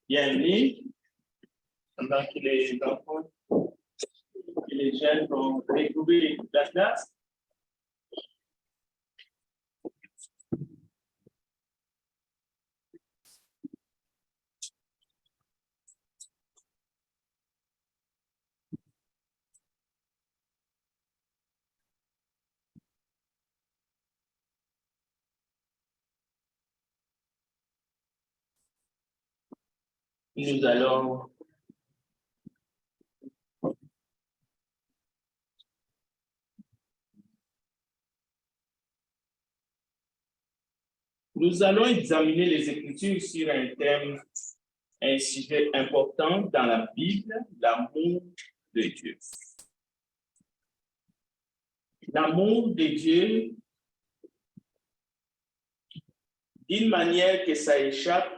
Bienvenue, pendant que les enfants et les jeunes vont retrouver la classe. Nous allons examiner les Écritures sur un thème, un sujet important dans la Bible, l'amour de Dieu. L'amour de Dieu, d'une manière que ça échappe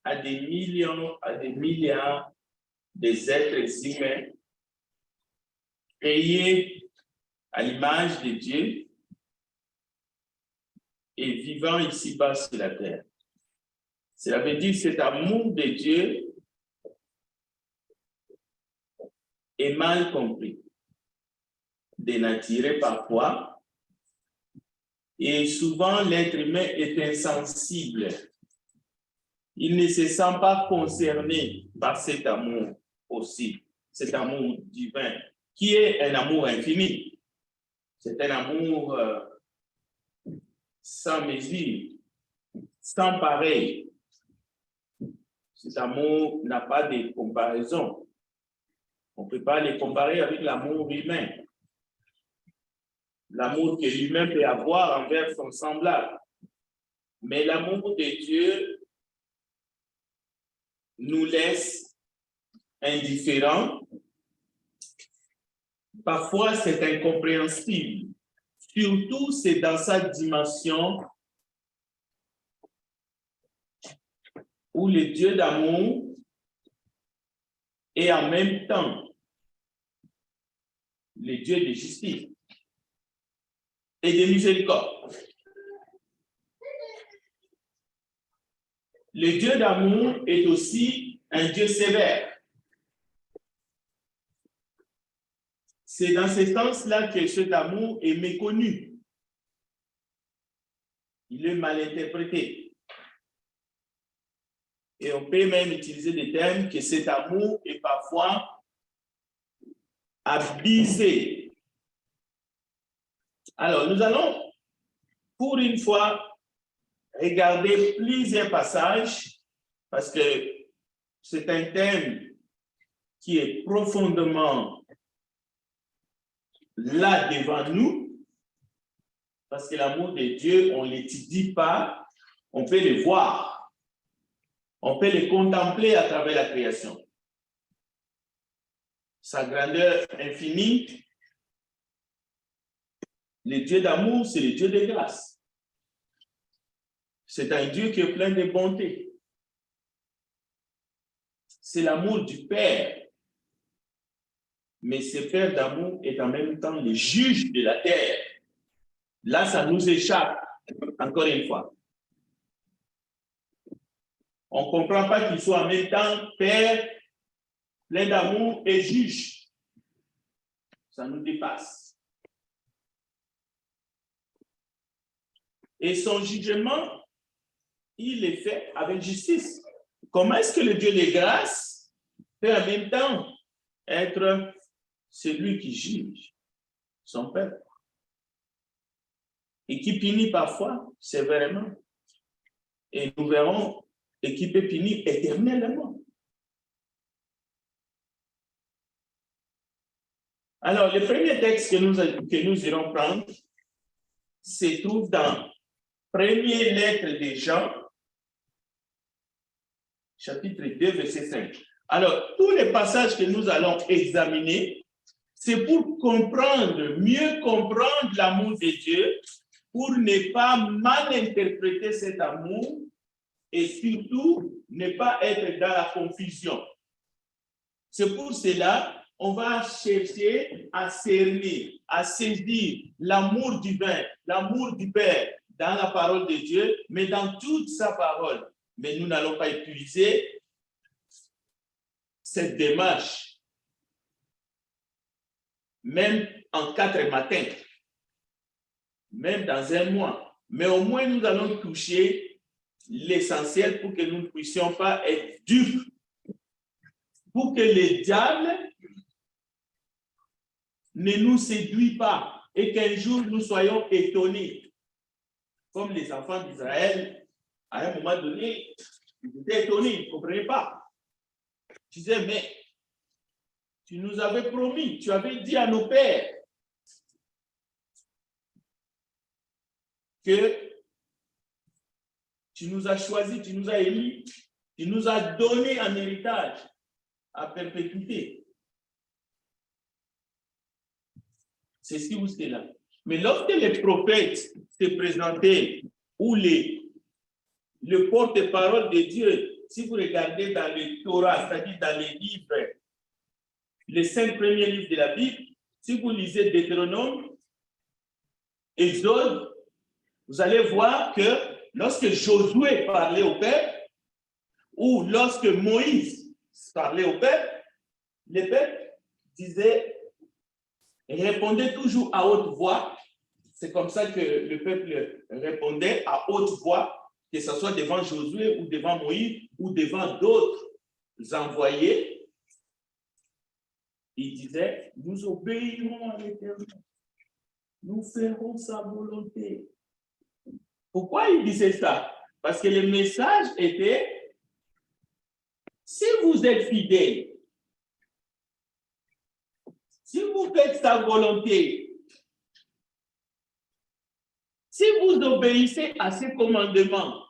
à des millions, à des milliards d'êtres humains créés à l'image de Dieu et vivant ici-bas sur la terre. Cela veut dire que cet amour de Dieu est mal compris, dénaturé parfois, et souvent l'être humain est insensible. Il ne se sent pas concerné par cet amour aussi, cet amour divin, qui est un amour infini. C'est un amour sans mesure, sans pareil. Cet amour n'a pas de comparaison. On ne peut pas les comparer avec l'amour humain. L'amour que l'humain peut avoir envers son semblable. Mais l'amour de Dieu nous laisse indifférents. Parfois, c'est incompréhensible. Surtout, c'est dans sa dimension où le Dieu d'amour est en même temps le Dieu de justice et de miséricorde. Le Dieu d'amour est aussi un Dieu sévère. C'est dans ce sens-là que cet amour est méconnu. Il est mal interprété. Et on peut même utiliser des termes que cet amour est parfois abusé. Alors, nous allons, pour une fois, regarder plusieurs passages, parce que c'est un thème qui est profondément là devant nous, parce que l'amour de Dieu, on ne l'étudie pas, on peut le voir, on peut le contempler à travers la création. Sa grandeur infinie, le Dieu d'amour, c'est le Dieu de grâce. C'est un Dieu qui est plein de bonté. C'est l'amour du Père. Mais ce Père d'amour est en même temps le juge de la terre. Là, ça nous échappe, encore une fois. On ne comprend pas qu'il soit en même temps Père, plein d'amour et juge. Ça nous dépasse. Et son jugement, il est fait avec justice. Comment est-ce que le Dieu de grâce peut en même temps être celui qui juge son peuple et qui punit parfois sévèrement? Et nous verrons, et qui peut punir éternellement. Alors, le premier texte que nous irons prendre se trouve dans première lettre de Jean, chapitre 2, verset 5. Alors, tous les passages que nous allons examiner, c'est pour comprendre, mieux comprendre l'amour de Dieu, pour ne pas mal interpréter cet amour et surtout ne pas être dans la confusion. C'est pour cela on va chercher à cerner, à saisir l'amour divin, l'amour du Père dans la parole de Dieu, mais dans toute sa parole. Mais nous n'allons pas utiliser cette démarche, même en 4 matins, même dans un mois. Mais au moins, nous allons toucher l'essentiel pour que nous ne puissions pas être dupes, pour que le diable ne nous séduise pas et qu'un jour nous soyons étonnés. Comme les enfants d'Israël, à un moment donné, ils étaient étonnés, ils ne comprenaient pas. Ils disaient, mais tu nous avais promis, tu avais dit à nos pères que tu nous as choisis, tu nous as élus, tu nous as donné en héritage à perpétuité. C'est ce qui vous est là. Mais lorsque les prophètes se présentaient ou le porte-parole de Dieu, si vous regardez dans le Torah, c'est-à-dire dans les livres, les 5 premiers livres de la Bible, si vous lisez Deutéronome, Exode, vous allez voir que lorsque Josué parlait au peuple, ou lorsque Moïse parlait au peuple, le peuple disait, répondait toujours à haute voix. C'est comme ça que le peuple répondait à haute voix, que ce soit devant Josué ou devant Moïse ou devant d'autres envoyés. Il disait, nous obéirons à l'Éternel, nous ferons sa volonté. Pourquoi il disait ça? Parce que le message était, si vous êtes fidèles, si vous faites sa volonté, si vous obéissez à ses commandements,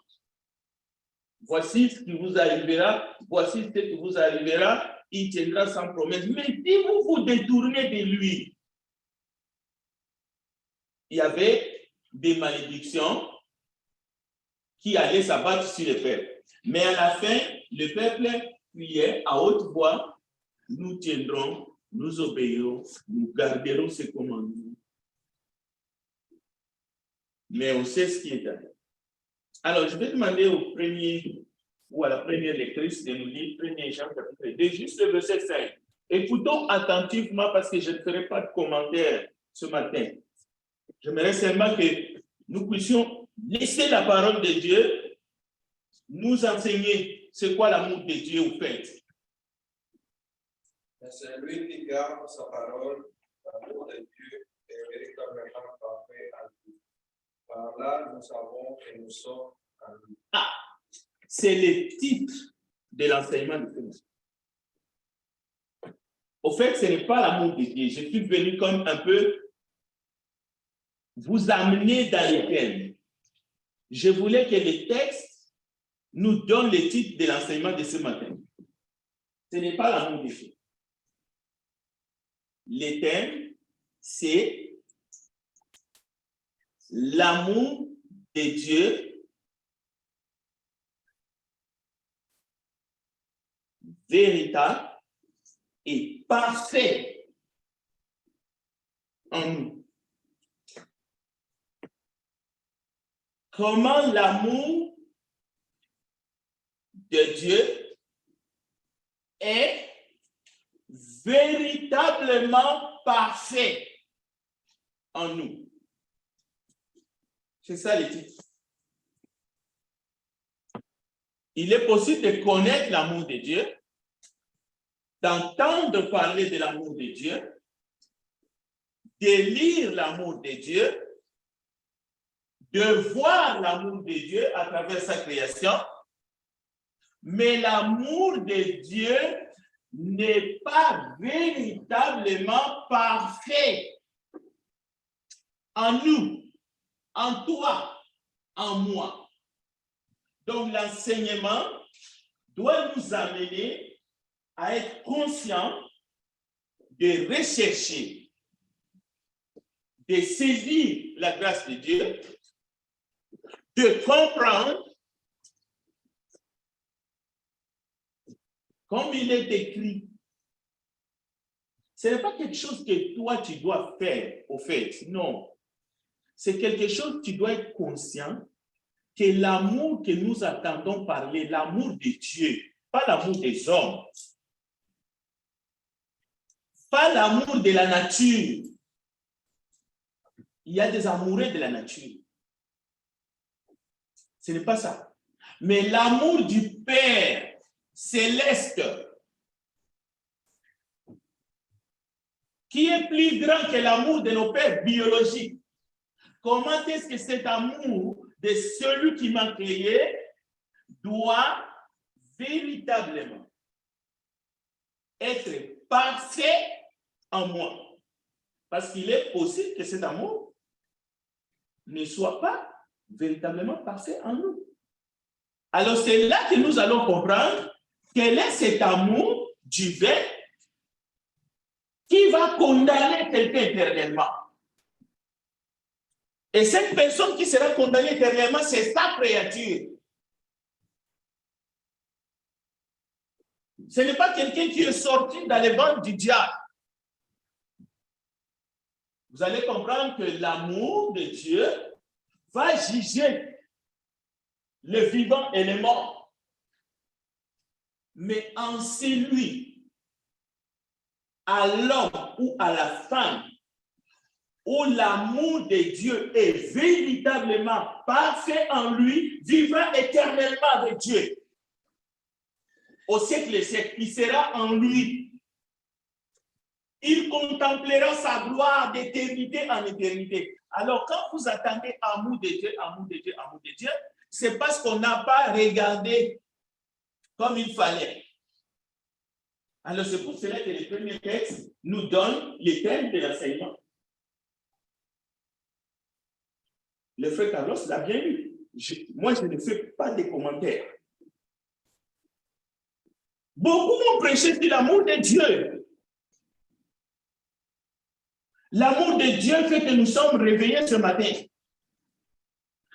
voici ce qui vous arrivera, voici ce qui vous arrivera, il tiendra sans promesse. Mais si vous vous détournez de lui, il y avait des malédictions qui allaient s'abattre sur le peuple. Mais à la fin, le peuple criait à haute voix, nous tiendrons, nous obéirons, nous garderons ses commandements. Mais on sait ce qui est arrivé. Alors, je vais demander au premier ou à la première lectrice de nous lire 1 Jean chapitre 2, juste le verset 5. Écoutons attentivement parce que je ne ferai pas de commentaires ce matin. J'aimerais seulement que nous puissions laisser la parole de Dieu nous enseigner c'est quoi l'amour de Dieu au fait. C'est lui qui garde sa parole, l'amour de Dieu est véritablement parfait en lui. Par là, nous savons que nous sommes en lui. Ah, c'est le titre de l'enseignement de Christ. Au fait, ce n'est pas l'amour de Dieu. Je suis venu comme un peu vous amener dans les thèmes. Je voulais que les textes nous donnent le titre de l'enseignement de ce matin. Ce n'est pas l'amour de Dieu. Le thème, c'est l'amour de Dieu véritable et parfait en nous. Comment l'amour de Dieu est véritablement parfait en nous. C'est ça le titre. Il est possible de connaître l'amour de Dieu, d'entendre parler de l'amour de Dieu, de lire l'amour de Dieu, de voir l'amour de Dieu à travers sa création, mais l'amour de Dieu n'est pas véritablement parfait en nous, en toi, en moi. Donc l'enseignement doit nous amener à être conscients de rechercher, de saisir la grâce de Dieu, de comprendre, comme il est écrit. Ce n'est pas quelque chose que toi tu dois faire, au fait, non. C'est quelque chose que tu dois être conscient que l'amour que nous attendons parler, l'amour de Dieu, pas l'amour des hommes, pas l'amour de la nature. Il y a des amoureux de la nature. Ce n'est pas ça. Mais l'amour du Père céleste, qui est plus grand que l'amour de nos pères biologiques. Comment est-ce que cet amour de celui qui m'a créé doit véritablement être parfait en moi? Parce qu'il est possible que cet amour ne soit pas véritablement parfait en nous. Alors c'est là que nous allons comprendre quel est cet amour divin qui va condamner quelqu'un éternellement. Et cette personne qui sera condamnée éternellement, c'est sa créature. Ce n'est pas quelqu'un qui est sorti dans les bandes du diable. Vous allez comprendre que l'amour de Dieu va juger le vivant et le mort. Mais en celui, à l'homme ou à la femme, où l'amour de Dieu est véritablement parfait en lui, vivra éternellement avec Dieu. Au siècle des siècles, il sera en lui. Il contemplera sa gloire d'éternité en éternité. Alors, quand vous attendez amour de Dieu, amour de Dieu, amour de Dieu, c'est parce qu'on n'a pas regardé comme il fallait. Alors, c'est pour cela que les premiers textes nous donnent les thèmes de l'enseignement. Le frère Carlos l'a bien lu. Moi, je ne fais pas de commentaires. Beaucoup ont prêché sur l'amour de Dieu. L'amour de Dieu fait que nous sommes réveillés ce matin.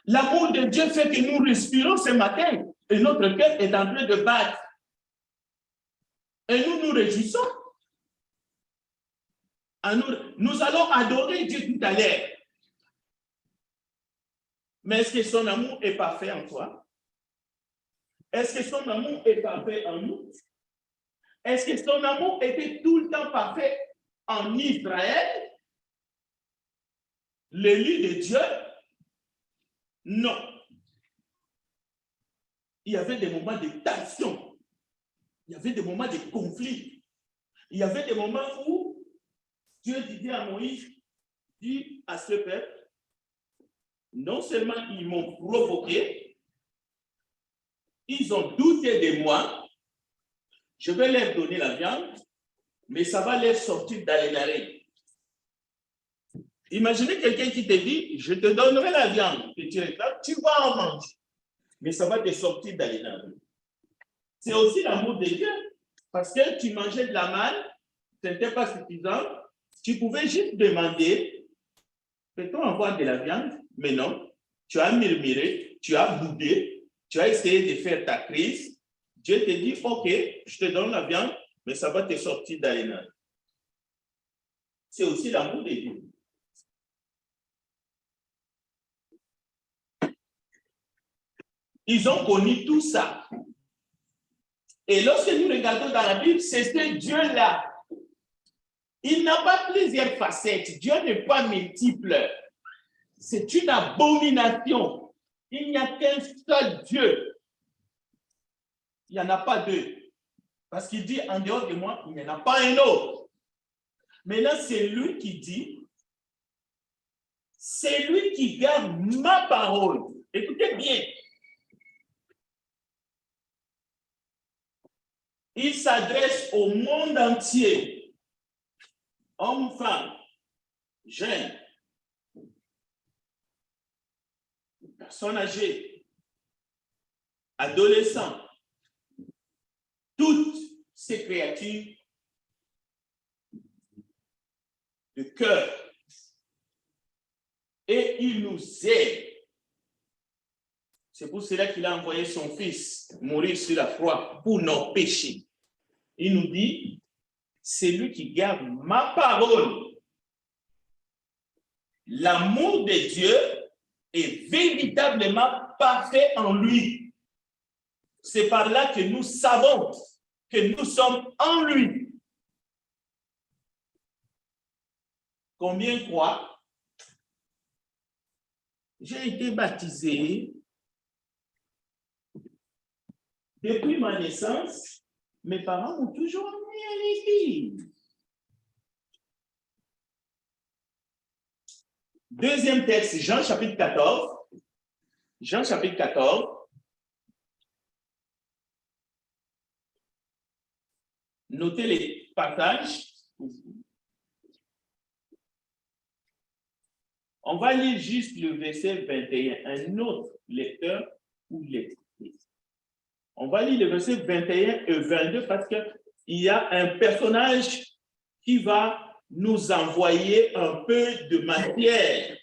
L'amour de Dieu fait que nous respirons ce matin et notre cœur est en train de battre. Et nous nous réjouissons. Nous allons adorer Dieu tout à l'heure. Mais est-ce que son amour est parfait en toi? Est-ce que son amour est parfait en nous? Est-ce que son amour était tout le temps parfait en Israël? L'élu de Dieu? Non. Il y avait des moments de tension. Il y avait des moments de conflit. Il y avait des moments où Dieu disait à Moïse, dit à ce peuple, non seulement ils m'ont provoqué, ils ont douté de moi, je vais leur donner la viande, mais ça va leur sortir dans les narines. Imaginez quelqu'un qui te dit, je te donnerai la viande, et tu réclames, tu vas en manger, mais ça va te sortir dans les narines. C'est aussi l'amour de Dieu, parce que tu mangeais de la manne, ce n'était pas suffisant, tu pouvais juste demander, peut-on avoir de la viande? Mais non, tu as murmuré, tu as boudé, tu as essayé de faire ta crise. Dieu te dit, ok, je te donne la viande, mais ça va te sortir dans les narines. C'est aussi l'amour de Dieu. Ils ont connu tout ça. Et lorsque nous regardons dans la Bible, c'est ce Dieu-là. Il n'a pas plusieurs facettes. Dieu n'est pas multiple. C'est une abomination. Il n'y a qu'un seul Dieu. Il n'y en a pas deux. Parce qu'il dit, en dehors de moi, il n'y en a pas un autre. Maintenant, c'est lui qui dit, c'est lui qui garde ma parole. Écoutez bien. Il s'adresse au monde entier. Hommes, femmes, jeunes, personnes âgées, adolescents, toutes ces créatures de cœur. Et il nous aime. C'est pour cela qu'il a envoyé son fils mourir sur la croix pour nos péchés. Il nous dit, c'est lui qui garde ma parole. L'amour de Dieu est véritablement soit parfait en lui. C'est par là que nous savons que nous sommes en lui. Combien croient? J'ai été baptisé depuis ma naissance. Mes parents m'ont toujours emmené à l'église. Deuxième texte, Jean chapitre 14. Jean chapitre 14. Notez les passages. On va lire juste le verset 21. Un autre lecteur ou lectrice. On va lire le verset 21 et 22 parce qu'il y a un personnage qui va nous envoyer un peu de matière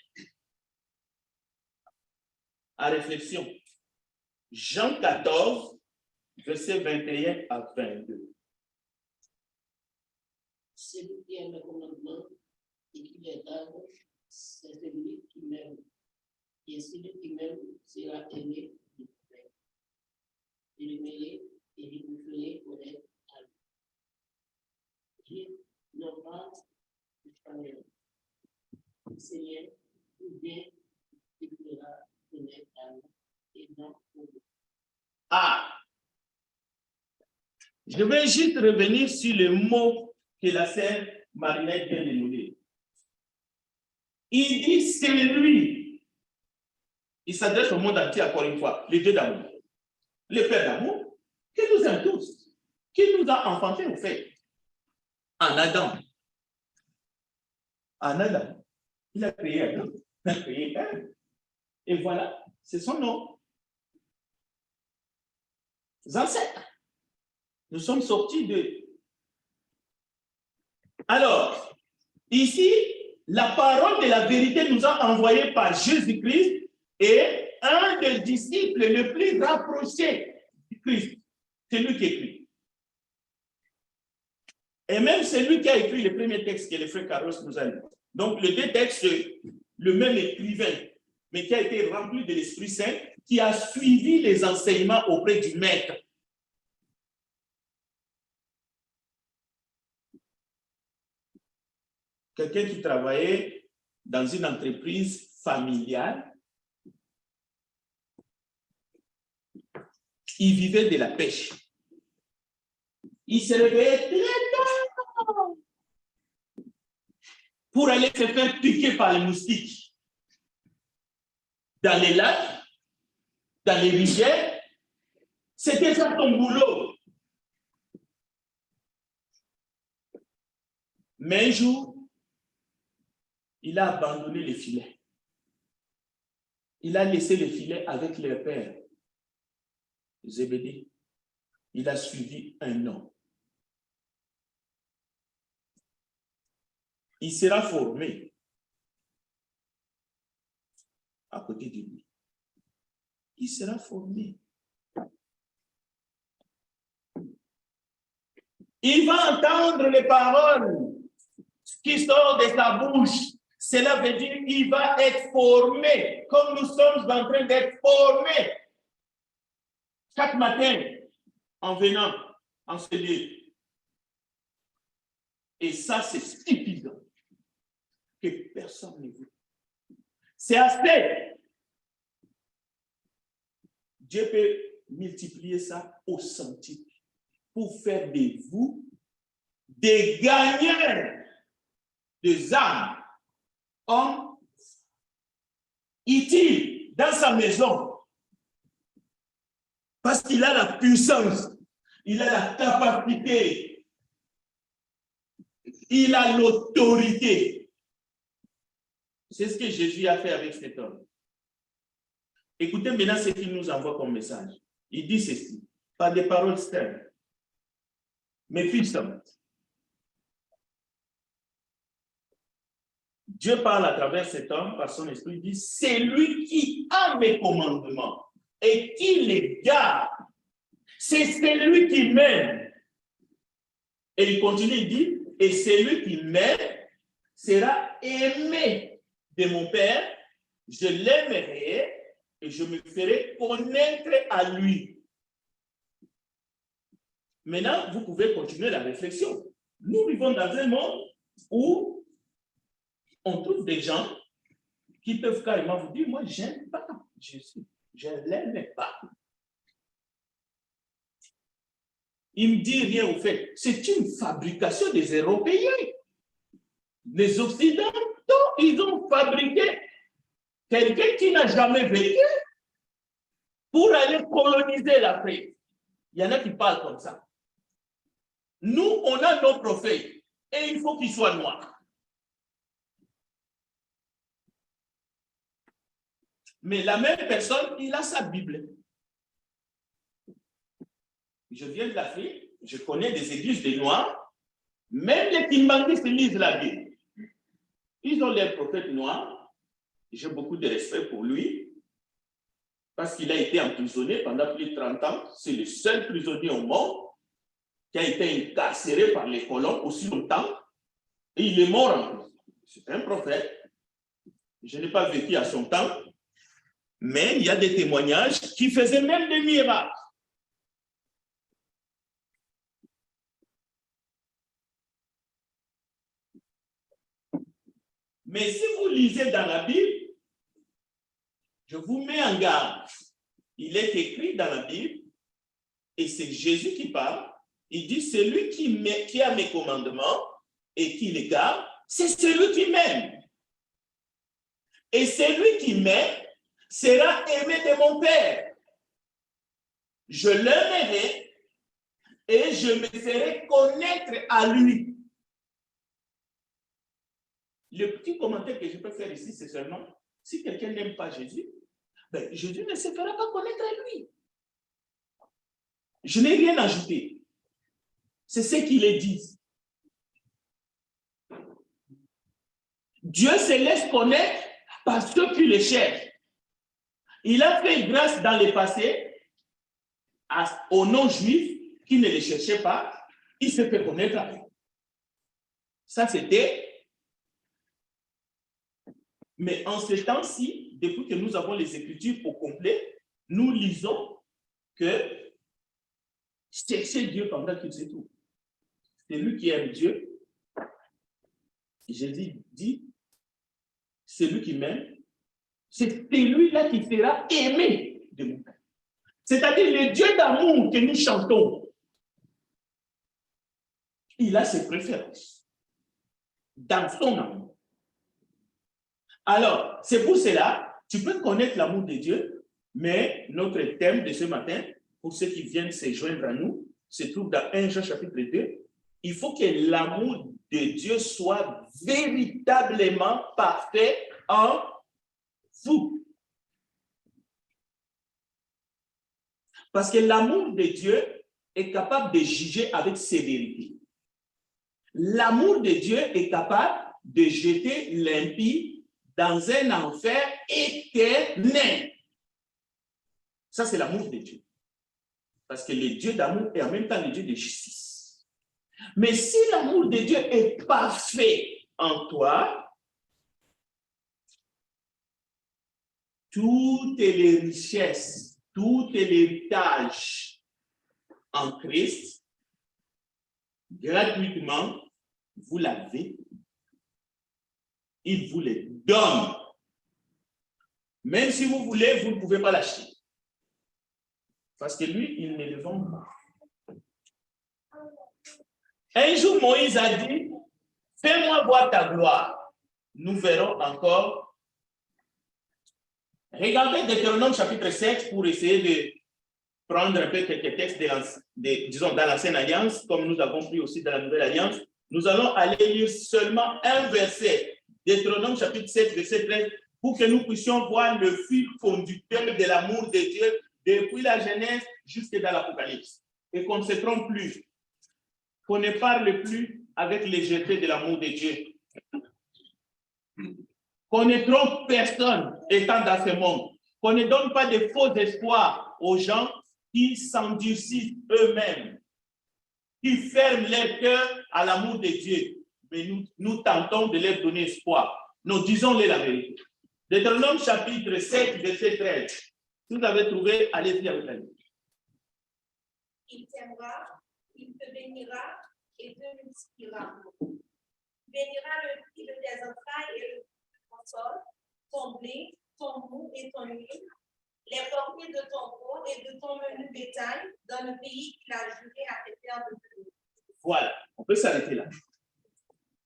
à réflexion. Jean 14, verset 21 à 22. Celui qui aime le commandement et qui les garde, c'est celui qui m'aime. Et celui qui m'aime sera aimé du Père. Je l'aimerai et je vous ferai connaître à lui. Je n'en pas du Seigneur. Le Seigneur, ou bien, il fera connaître à lui et non pour lui. Ah! Je vais juste revenir sur le mot que la sœur Marinette vient de nous lire. Il dit c'est lui. Il s'adresse au monde entier encore une fois, le Dieu d'amour. Le Père d'amour, qui nous aime tous, qui nous a enfantés au fait. En Adam. En Adam. Il a créé Adam, il a créé Ève. Et voilà, c'est son nom. Les ancêtres. Nous sommes sortis de. Alors, ici, la parole de la vérité nous a envoyés par Jésus-Christ et un des disciples le plus rapproché du Christ. C'est lui qui écrit. Et même c'est lui qui a écrit le premier texte que le frère Carlos nous a lu. Donc, les deux textes, le même écrivain, mais qui a été rempli de l'Esprit Saint, qui a suivi les enseignements auprès du Maître. Quelqu'un qui travaillait dans une entreprise familiale, il vivait de la pêche. Il se réveillait très tard pour aller se faire piquer par les moustiques. Dans les lacs, dans les rivières, c'était ça son boulot. Mais un jour, il a abandonné les filets. Il a laissé les filets avec leur père, Zébédée. Il a suivi un homme. Il sera formé à côté de lui. Il sera formé. Il va entendre les paroles qui sortent de sa bouche. Cela veut dire qu'il va être formé, comme nous sommes en train d'être formés chaque matin en venant en ce lieu. Et ça, c'est suffisant que personne ne veut. C'est assez. Dieu peut multiplier ça au centime pour faire de vous des gagnants des âmes, hommes utiles dans sa maison. Parce qu'il a la puissance, il a la capacité, il a l'autorité. C'est ce que Jésus a fait avec cet homme. Écoutez maintenant ce qu'il nous envoie comme message. Il dit ceci, par des paroles sternes, mais puissantes. Dieu parle à travers cet homme, par son esprit, il dit, c'est lui qui a mes commandements et qui les garde. C'est celui qui m'aime. Et il continue, il dit, et celui qui m'aime sera aimé de mon Père, je l'aimerai et je me ferai connaître à lui. Maintenant, vous pouvez continuer la réflexion. Nous vivons dans un monde où on trouve des gens qui peuvent carrément vous dire, moi, je n'aime pas Jésus. Je ne l'aime pas. Il me dit rien au fait. C'est une fabrication des Européens. Les Occidentaux, ils ont fabriqué quelqu'un qui n'a jamais vécu pour aller coloniser l'Afrique. Il y en a qui parlent comme ça. Nous, on a nos prophètes et il faut qu'ils soient noirs. Mais la même personne, il a sa Bible. Je viens de l'Afrique, je connais des églises des Noirs, même les Kimbanguistes lisent la Bible. Ils ont les prophètes noirs. J'ai beaucoup de respect pour lui, parce qu'il a été emprisonné pendant plus de 30 ans. C'est le seul prisonnier au monde qui a été incarcéré par les colons aussi longtemps, et il est mort en prison. C'est un prophète. Je n'ai pas vécu à son temps, mais il y a des témoignages qui faisaient même des miracles. Mais si vous lisez dans la Bible, je vous mets en garde. Il est écrit dans la Bible, et c'est Jésus qui parle. Il dit, celui qui a mes commandements et qui les garde, c'est celui qui m'aime. Et celui qui m'aime sera aimé de mon Père. Je l'aimerai et je me ferai connaître à lui. Le petit commentaire que je peux faire ici, c'est seulement, si quelqu'un n'aime pas Jésus, ben, Jésus ne se fera pas connaître à lui. Je n'ai rien ajouté. C'est ce qu'il est dit. Dieu se laisse connaître par ceux qui le cherchent. Il a fait grâce dans le passé aux non-juifs qui ne le cherchaient pas. Il se fait connaître à eux. Ça, c'était. Mais en ce temps-ci, depuis que nous avons les Écritures au complet, nous lisons que chercher Dieu pendant qu'il se trouve. C'est lui qui aime Dieu. Jésus dit, c'est lui qui m'aime. C'est celui-là qui sera aimé de mon Père. C'est-à-dire le Dieu d'amour que nous chantons. Il a ses préférences dans son amour. Alors, c'est pour cela, tu peux connaître l'amour de Dieu, mais notre thème de ce matin, pour ceux qui viennent se joindre à nous, se trouve dans 1 Jean chapitre 2. Il faut que l'amour de Dieu soit véritablement parfait en vous. Parce que l'amour de Dieu est capable de juger avec sévérité. L'amour de Dieu est capable de jeter l'impie dans un enfer éternel. Ça, c'est l'amour de Dieu. Parce que le Dieu d'amour est en même temps le Dieu de justice. Mais si l'amour de Dieu est parfait en toi, toutes les richesses, tout l'héritage en Christ, gratuitement, vous l'avez. Il vous le donne. Même si vous voulez, vous ne pouvez pas l'acheter. Parce que lui, il ne le vend pas. Un jour, Moïse a dit, fais-moi voir ta gloire. Nous verrons encore. Regardez Deutéronome chapitre 7 pour essayer de prendre un peu quelques textes disons dans l'ancienne alliance, comme nous avons pris aussi dans la nouvelle alliance. Nous allons aller lire seulement un verset, Deutéronome chapitre 7, verset 13, pour que nous puissions voir le fil conducteur de l'amour de Dieu depuis la Genèse jusqu'à dans l'Apocalypse. Et qu'on ne se trompe plus, qu'on ne parle plus avec légèreté de l'amour de Dieu. Qu'on ne trompe personne étant dans ce monde. Qu'on ne donne pas de faux espoirs aux gens qui s'endurcissent eux-mêmes, qui ferment leur cœur à l'amour de Dieu. Mais nous tentons de leur donner espoir. Nous disons-les la vérité. Deutéronome chapitre 7, verset 13. Si vous avez trouvé, allez-y avec la Bible. Il t'aimera, il te bénira et te multipliera. Bénira le fruit de tes entrailles et le fruit de ton sol, ton blé, ton mou et ton huile, les portées de ton veau et de ton menu bétail dans le pays qu'il a juré à tes pères de te donner. Voilà, on peut s'arrêter là.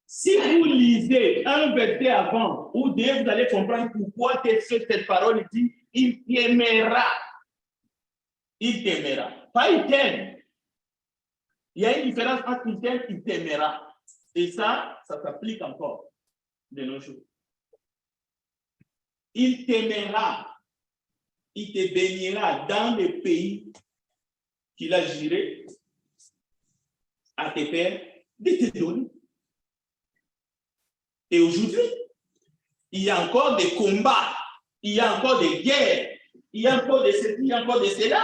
Si vous lisez un verset avant ou deux, vous allez comprendre pourquoi cette parole dit « il t'aimera ». Il t'aimera. Pas il t'aime. Il y a une différence entre il t'aime et il t'aimera. Et ça s'applique encore de nos jours. Il t'aimera. Il te bénira dans le pays qu'il a juré à tes pères de te donner. Et aujourd'hui, il y a encore des combats, il y a encore des guerres, il y a encore de ceci, il y a encore de cela.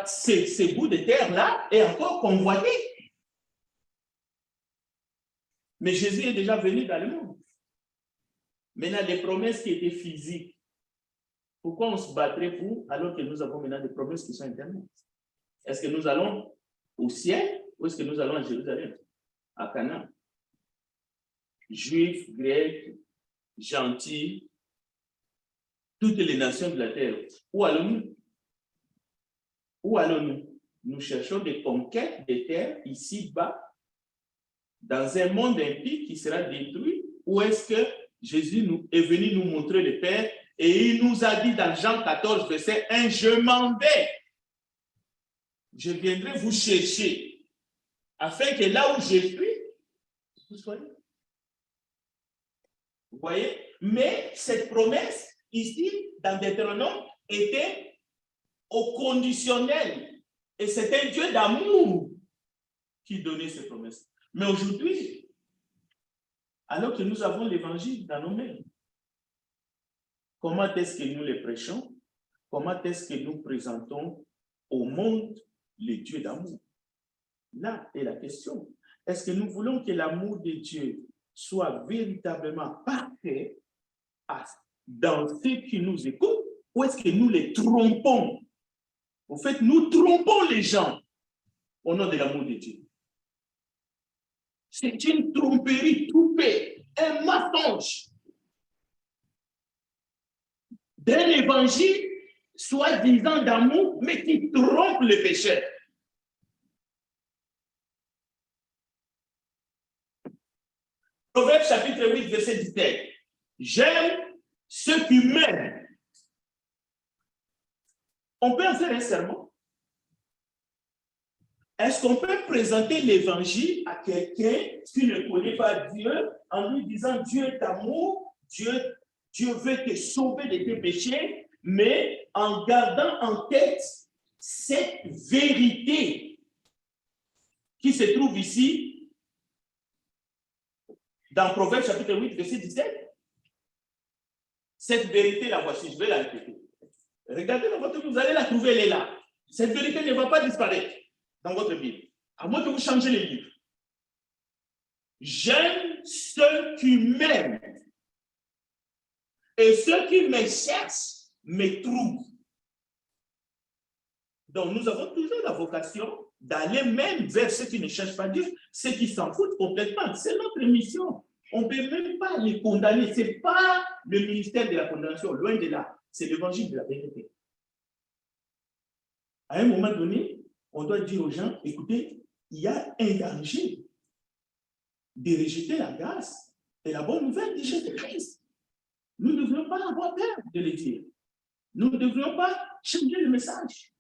Ce bout de terre-là est encore convoité. Mais Jésus est déjà venu dans le monde. Maintenant, des promesses qui étaient physiques, pourquoi on se battrait pour, alors que nous avons maintenant des promesses qui sont éternelles? Est-ce que nous allons au ciel ou est-ce que nous allons à Jérusalem, à Canaan? Juifs, Grecs, gentils, toutes les nations de la terre. Où allons-nous? Où allons-nous? Nous cherchons des conquêtes de terre ici-bas, dans un monde impie qui sera détruit, ou est-ce que Jésus est venu nous montrer le Père et il nous a dit dans Jean 14, verset 1, je m'en vais. Je viendrai vous chercher, afin que là où je suis, vous soyez. Vous voyez? Mais cette promesse, ici, dans Deutéronome, était au conditionnel. Et c'est un Dieu d'amour qui donnait ces promesses. Mais aujourd'hui, alors que nous avons l'évangile dans nos mains, comment est-ce que nous les prêchons? Comment est-ce que nous présentons au monde le Dieu d'amour? Là est la question. Est-ce que nous voulons que l'amour de Dieu soit véritablement parfait dans ceux qui nous écoutent, ou est-ce que nous les trompons? En fait, nous trompons les gens au nom de l'amour de Dieu. C'est une tromperie trompée, un mensonge d'un évangile soi-disant d'amour, mais qui trompe le pécheur. Proverbe chapitre 8, verset 17. J'aime ceux qui m'aiment. On peut en faire un serment. Est-ce qu'on peut présenter l'évangile à quelqu'un qui ne connaît pas Dieu en lui disant Dieu est amour, Dieu veut te sauver de tes péchés, mais en gardant en tête cette vérité qui se trouve ici dans Proverbe chapitre 8, verset 17. Cette vérité, la voici, je vais la répéter. Regardez dans votre Bible, vous allez la trouver, elle est là. Cette vérité ne va pas disparaître dans votre Bible, à moins que vous changez les livres. J'aime ceux qui m'aiment, et ceux qui me cherchent me trouvent. Donc, nous avons toujours la vocation d'aller même vers ceux qui ne cherchent pas Dieu, ceux qui s'en foutent complètement. C'est notre mission. On ne peut même pas les condamner. Ce n'est pas le ministère de la condamnation, loin de là. C'est l'évangile de la vérité. À un moment donné, on doit dire aux gens, écoutez, il y a un danger de rejeter la grâce et la bonne nouvelle de Jésus-Christ. Nous ne devrions pas avoir peur de le dire. Nous ne devrions pas changer le message.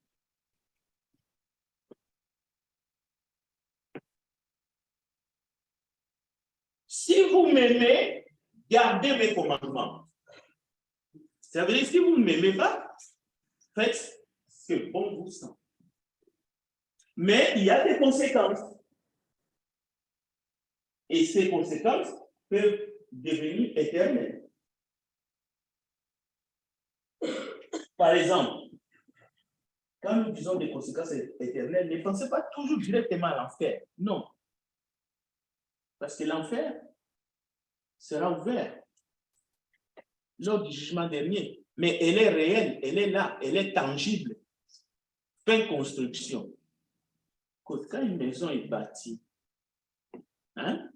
Si vous m'aimez, gardez mes commandements. Ça veut dire si vous ne m'aimez pas, faites ce que bon vous semble. Mais il y a des conséquences. Et ces conséquences peuvent devenir éternelles. Par exemple, quand nous disons des conséquences éternelles, ne pensez pas toujours directement à l'enfer. Non. Parce que l'enfer sera ouvert lors du jugement dernier. Mais elle est réelle, elle est là, elle est tangible. Fin de construction. Quand une maison est bâtie, hein,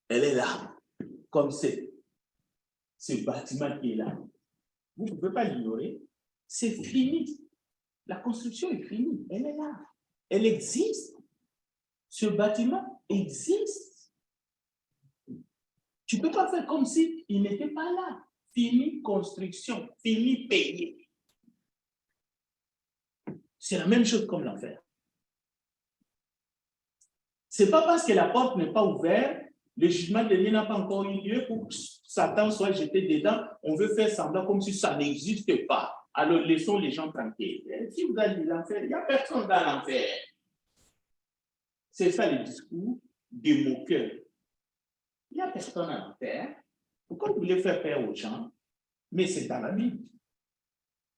elle est là, comme c'est ce bâtiment qui est là. Vous ne pouvez pas l'ignorer. C'est fini. La construction est finie. Elle est là. Elle existe. Ce bâtiment existe. Tu ne peux pas faire comme s'il n'était pas là. Fini construction, fini payé. C'est la même chose comme l'enfer. Ce n'est pas parce que la porte n'est pas ouverte, le jugement de Dieu n'a pas encore eu lieu pour que Satan soit jeté dedans. On veut faire semblant comme si ça n'existe pas. Alors laissons les gens tranquilles. Si vous allez dans l'enfer, il n'y a personne dans l'enfer. C'est ça le discours des moqueurs. Il n'y a personne dans l'enfer. Pourquoi vous voulez faire peur aux gens? Mais c'est dans la Bible.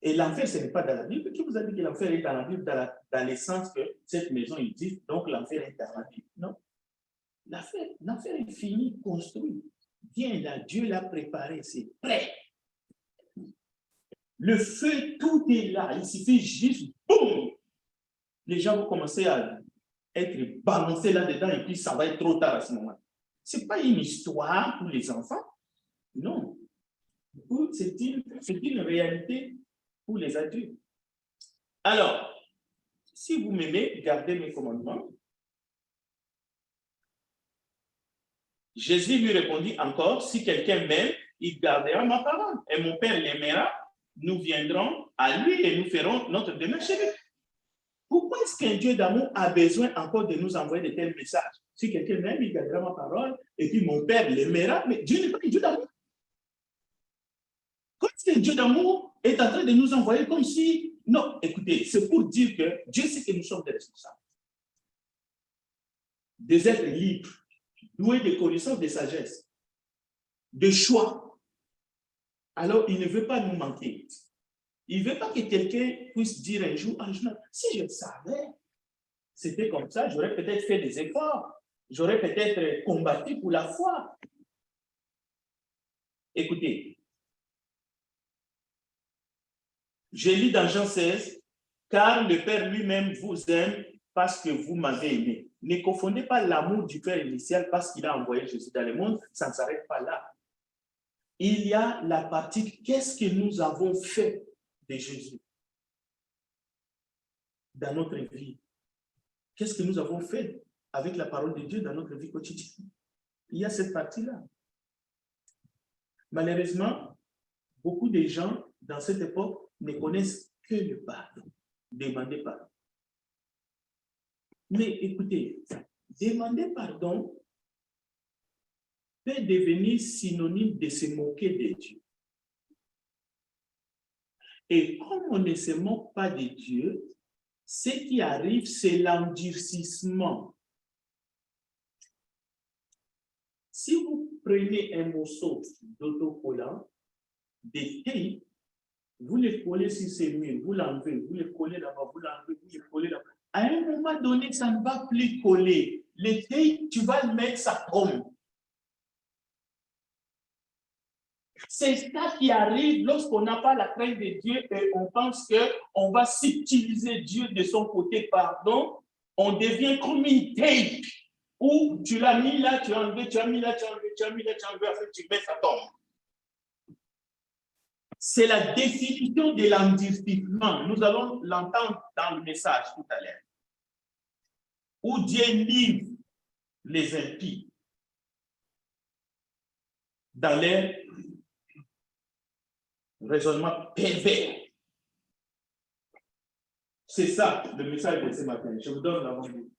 Et l'enfer, ce n'est pas dans la Bible. Qui vous a dit que l'enfer est dans la Bible, dans le sens que cette maison existe, donc l'enfer est dans la Bible? Non. L'enfer est fini, construit. Bien là, Dieu l'a préparé, c'est prêt. Le feu, tout est là. Il suffit juste, boum! Les gens vont commencer à être balancés là-dedans et puis ça va être trop tard à ce moment. Ce n'est pas une histoire pour les enfants. Non. C'est une réalité pour les adultes. Alors, si vous m'aimez, gardez mes commandements. Jésus lui répondit encore, si quelqu'un m'aime, il gardera ma parole. Et mon Père l'aimera, nous viendrons à lui et nous ferons notre demeure chez lui. Pourquoi est-ce qu'un Dieu d'amour a besoin encore de nous envoyer de tels messages? Si quelqu'un m'aime, il gardera ma parole, et puis mon Père l'aimera, mais Dieu n'est pas un Dieu d'amour. Quand un Dieu d'amour est en train de nous envoyer comme si... Non, écoutez, c'est pour dire que Dieu sait que nous sommes des responsables. Des êtres libres, doués de connaissances, de sagesse, de choix. Alors, il ne veut pas nous manquer. Il ne veut pas que quelqu'un puisse dire un jour, si je le savais, c'était comme ça, j'aurais peut-être fait des efforts, j'aurais peut-être combattu pour la foi. Écoutez, je lis dans Jean 16, car le Père lui-même vous aime parce que vous m'avez aimé. Ne confondez pas l'amour du Père initial parce qu'il a envoyé Jésus dans le monde, ça ne s'arrête pas là. Il y a la partie, qu'est-ce que nous avons fait de Jésus dans notre vie? Qu'est-ce que nous avons fait avec la parole de Dieu dans notre vie quotidienne? Il y a cette partie-là. Malheureusement, beaucoup de gens dans cette époque ne connaissent que le pardon. Demandez pardon. Mais écoutez, demander pardon peut devenir synonyme de se moquer de Dieu. Et comme on ne se moque pas de Dieu, ce qui arrive, c'est l'endurcissement. Si vous prenez un morceau d'autocollant, des tailles, vous les collez sur ces murs, vous l'enlevez, vous les collez là-bas, vous l'enlevez, vous les collez là-bas. À un moment donné, ça ne va plus coller. Les tailles, tu vas le mettre, ça tombe. C'est ça qui arrive lorsqu'on n'a pas la crainte de Dieu et on pense qu'on va subtiliser Dieu de son côté, pardon. On devient comme une tape où tu l'as mis là, tu as enlevé, tu as mis là, tu as enlevé, tu as mis là, tu as enlevé, après tu mets, ça tombe. C'est la définition de l'endurcissement. Nous allons l'entendre dans le message tout à l'heure. Où Dieu livre les impies dans leur raisonnement pervers. C'est ça le message de ce matin. Je vous donne l'avant-goût.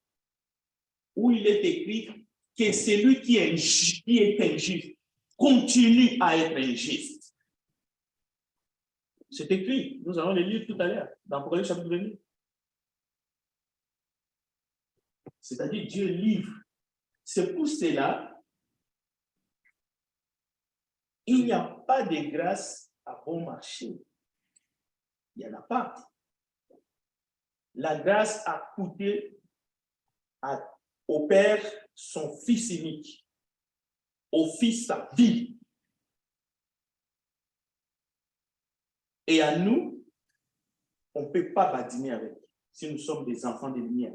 Où il est écrit que celui qui est injuste continue à être injuste. C'est écrit. Nous allons le lire tout à l'heure dans Apocalypse chapitre 20. C'est-à-dire Dieu livre. C'est pour cela il n'y a pas de grâce à bon marché. Il n'y en a pas. La grâce a coûté au Père son Fils unique, au Fils sa vie. Et à nous, on ne peut pas badiner avec si nous sommes des enfants de lumière.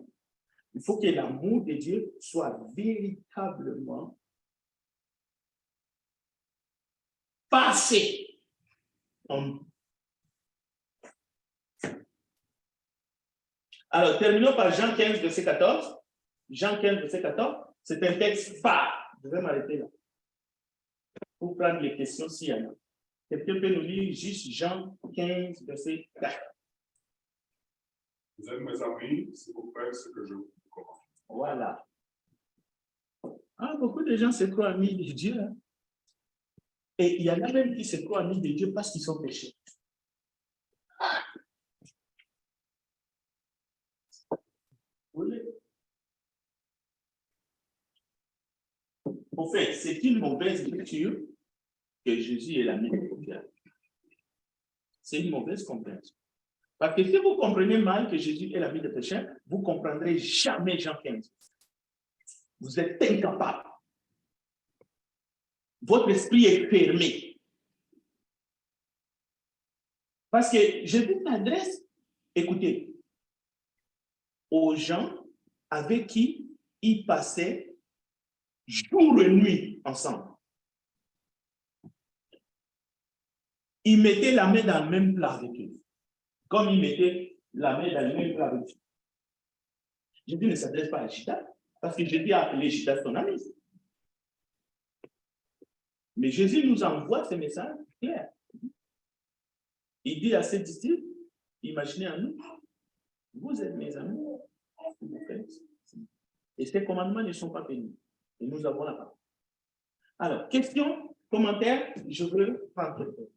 Il faut que l'amour de Dieu soit véritablement passé en nous. Alors, terminons par Jean 15, verset 14. Jean 15, verset 14, c'est un texte phare. Je vais m'arrêter là. Pour prendre les questions s'il y en a. Quelqu'un peut nous lire juste Jean 15, verset 4. Vous êtes mes amis si vous faites ce que je vous commande. Voilà. Ah, beaucoup de gens se croient amis de Dieu. Hein? Et il y en a même qui se croient amis de Dieu parce qu'ils sont péchés. Oui. En fait, c'est une mauvaise lecture que Jésus est l'ami de Dieu. C'est une mauvaise compréhension. Parce que si vous comprenez mal que Jésus est l'ami des pécheurs, vous ne comprendrez jamais Jean 15. Vous êtes incapable. Votre esprit est fermé. Parce que Jésus s'adresse, écoutez, aux gens avec qui il passait jour et nuit ensemble. Il mettait la main dans le même plat avec eux. Comme il mettait la main dans le même plat avec eux. Jésus ne s'adresse pas à Judas, parce que Jésus a appelé Judas son ami. Mais Jésus nous envoie ce message clair. Il dit à ses disciples, imaginez en nous, vous êtes mes amis, et ces commandements ne sont pas bénis. Et nous avons la parole. Alors, question, commentaire, je veux prendre le temps.